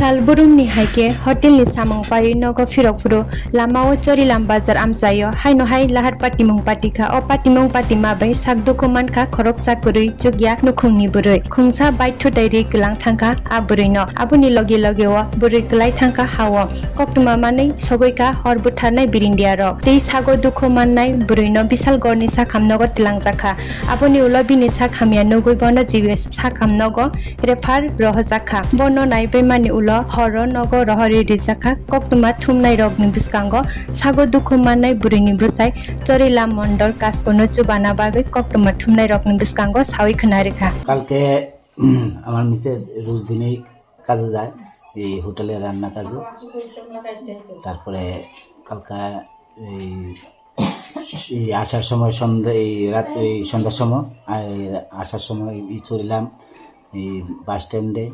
Sal Bwrwini haike hotel ni samung pai nogo firokfuru lamao Charilamo bazar amsayo haino hai lahar patimung patika o patimung patima bai sakdoko manka Khoroksa kurui chugya nukhungni burui khungsa bai Thutairijagwi glang thangka a burui no abuni loge loge o burui glai thangka hawo koktuma manai sogoika hor butharnai birindia rok tei sago dukho mannai burui no bisal gorni sa khamnogo tilangjaka abuni ulobini sa khamya nugui bono jiwe sa khamnogo refer rohjaka bono naibai mani ulo horo nogo rohori rijaka koktuma thumnai rokni biskango sago dukho mannai buruini busai Charilamo mondol kaskono chubana bagui koktuma thumnai rokni biskango sawi khnarekha কালকে আমার Mrs রোজ দিনেই কাজে যায় এই হোটেলে রান্না কাজে তারপরে কালকে এই আসার সময় সন্ধ্যা এই রাত এই সন্ধ্যার সময় আসার সময় চড়লাম এই বাস স্ট্যান্ডে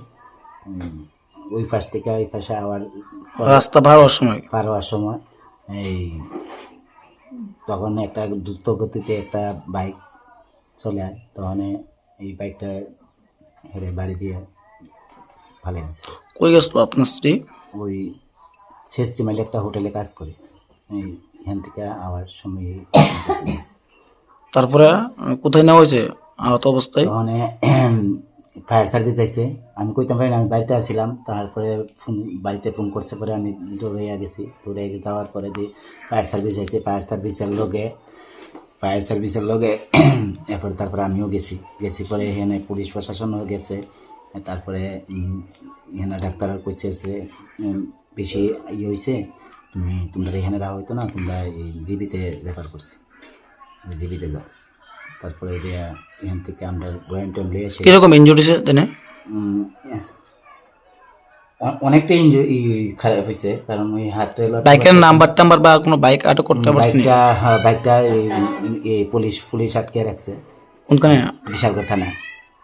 ওই পাশ থেকে এই পাশে আবার রাস্তা পার হওয়ার সময় এই তখন একটা দ্রুত গতিতে একটা বাইক চলে আয় তখন এই বাইকটা হেরে বাড়ি দিয়ে ফেলে দিচ্ছে। কই গেছিল আপনার স্ত্রী? ওই শেষটি মাইলে একটা হোটেলে কাজ করে এখান থেকে আওয়ার সময় তারপরে কোথায় নেওয়া হয়েছে আহত অবস্থায়? তখন ফায়ার সার্ভিস আইছে, আমি কইতাম পারি না, আমি বাড়িতে আসছিলাম। তারপরে বাড়িতে ফোন করছে, পরে আমি দৌড়ে গেছি। দৌড়ে যাওয়ার পরে যে ফায়ার সার্ভিস আইছে, ফায়ার সার্ভিসের লগে এরপরে তারপরে আমিও গেছি পরে এখানে পুলিশ প্রশাসনও গেছে। তারপরে এখানে ডাক্তার কইছে বেশি হয়েছে, তোমরা এখানে রাখা হইতো না, তোমরা এই জিবিতে রেফার করছি, জিবিতে যাও। তারপরে এখান থেকে আমরা গোয়েন্টন লিয়ে এসে কিরকম ইনজুরি দেনে অনেকটাই ইনজুরি খারাপ হয়েছে, কারণ ওই হাতে বাইকের নাম্বার বা কোনো বাইক আটক করতে পারছেন? বাইকটা পুলিশ আটকে রাখছে। কোনখানে? বিশালগড় থানায়।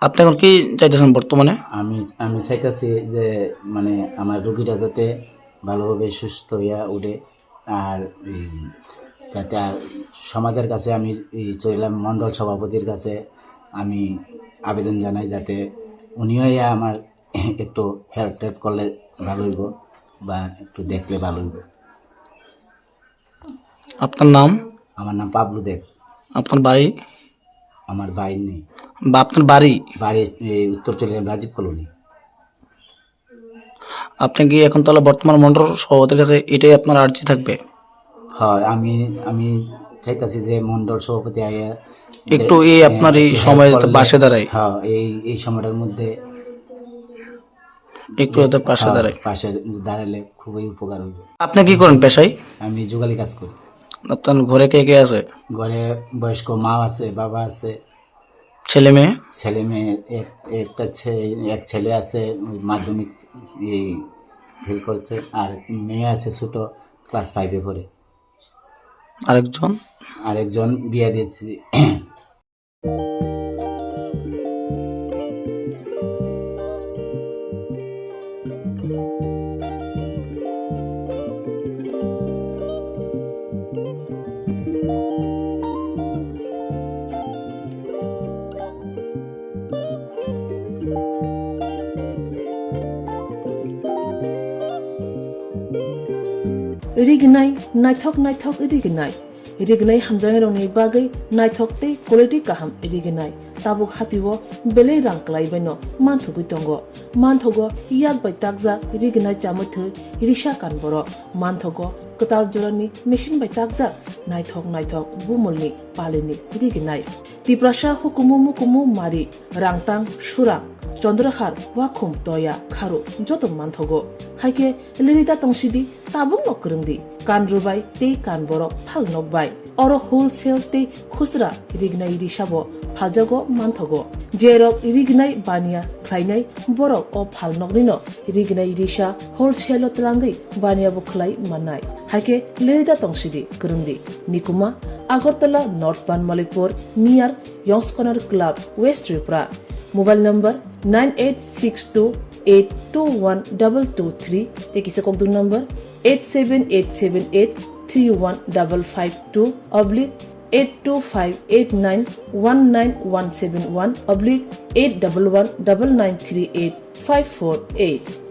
আপনি এখন কি চাইতেছেন বর্তমানে? আমি চাইতেছি যে মানে আমার রোগীটা যাতে ভালোভাবে সুস্থ হইয়া উঠে, আর যাতে আর সমাজের কাছে আমি চলিলাম মণ্ডল সভাপতির কাছে আমি আবেদন জানাই, যাতে উনিও আমার একটু হেল্প করলে ভালো হইব বা একটু দেখলে ভালো হইব। আপনার নাম? আমার নাম পাবলু দেব। আপনার বাড়ি? আমার বাড়ি নেই। বা আপনার বাড়ি উত্তর চলিলাম রাজীব কলোনি। আপনি কি এখন তাহলে বর্তমান মণ্ডল সভাপতির কাছে এটাই আপনার আর্জি থাকবে? হ্যাঁ, আমি চাইতেছি যে মণ্ডল সভাপতি আয়া একটু আপনার এই সময় পাশে দাঁড়ায়। হ্যাঁ, এই সময়টার মধ্যে একটু পাশে দাঁড়ালে খুবই উপকার হইবে। আপনি কি করেন পেশায়? আমি যোগালি কাজ করি। আপনার ঘরে কে কে আছে? ঘরে বয়স্ক মা আছে, বাবা আছে, ছেলে মেয়ে এক ছেলে আছে, মাধ্যমিক ফেল করছে, আর মেয়ে আছে ছোট, ক্লাস 5-এ পড়ে। আরেকজন বিয়ে দিয়েছি। Rignai naithok rignai hamjang rongni bagai naithok te quality kaham rignai tabuk hatiwo belei rang klai baino manthugi tongo manthogo yak bai takja rignai chamuthu risha kan boro manthogo katal jorani machine bai takja naithok bumulni palini rignai tiprasha hukumu mari rangtang surang চন্দ্রহার ওয়াখুম তয়া খারো যত মানথগো হাইকে লিরিতা তংসিদি তাবুং নকরংদি কান রুবাই তে কান বড় ফাল নকবাই or wholesale তে খুচরা রিগনাই রিসাবো ফাজাগো মানথগো জেরক রিগনাই বানিয়া খ্লাইনাই বড় ও ফাল নকনিনো রিগনাই রিসা হোলসেল তলাঙ্গি বানিয়া বখলাই মানাই হাইকে লিরিতা তংসিদি করংদি নিকুমা Agartala north Banamalipur near young's corner club west Tripura mobile number 9862821223 tekisa kokdu number 87878315552 oblique 825891971 oblique 8119938 548